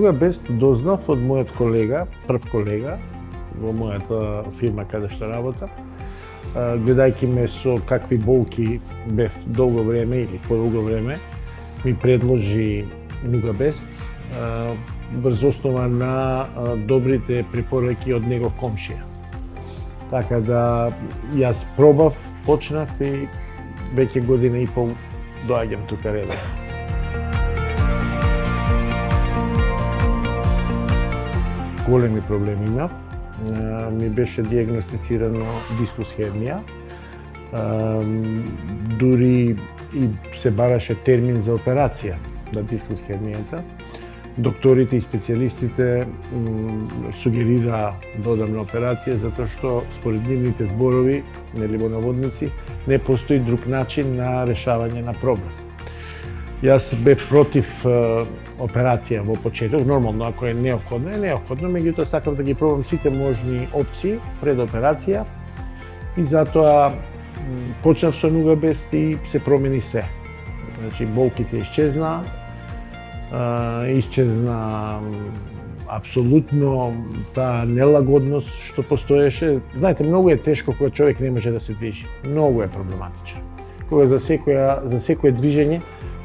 Нугабест дознав од мојот колега, прв колега, во мојата фирма каде што работам, гледајќи ме со какви болки бев долго време или подолго време, ми предложи Нугабест врз основа на добрите препораки од негов комшија. Така да јас пробав, почнав и веќе година и пол доаѓам тука редовно. Големи проблеми имав. Ми беше диагностицирано дискус хернија. Дури и се бараше термин за операција на дискус хернијата. Докторите и специјалистите сугерираа да одам на операција затоа што според нивните зборови, нели во наводници, не постои друг начин на решавање на проблем. Јас бев против операција во почеток, нормално ако е неопходно, меѓутоа сакав да ги пробам сите можни опции пред операција и затоа почнав со Нугабест и се промени се. Значи болките исчезнаа, исчезна апсолутно таа нелагодност што постоеше. Знаете, многу е тешко кога човек не може да се движи. Многу е проблематично. Кога за секое движење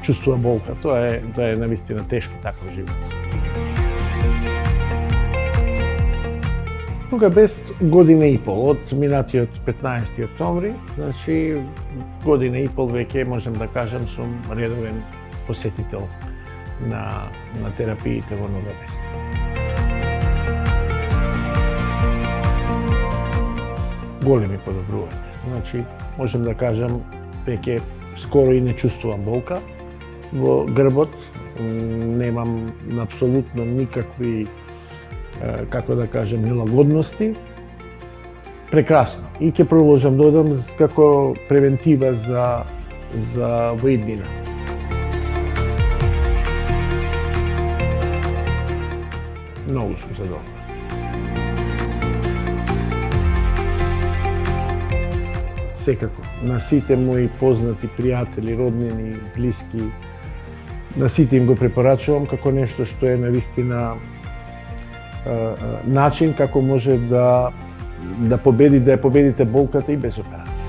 чувствува болка. Тоа е навистина тешко таков живот. Нугабест година и пол, од минатиот 15 октомври, значи година и пол веќе можем да кажам сум редовен посетител на терапиите во Нугабест. Големи подобрувања. Значи можем да кажам веќе скоро и не чувствувам болка во грбот, немам апсолутно никакви, како да кажем, нелагодности. Прекрасно. И ќе продолжам да одам како превентива за во иднина. Многу сум задоволен. Секако, на сите мои познати, пријатели, роднини, блиски, на сите им го препорачувам како нешто што е навистина начин како може да победите болката и без операција.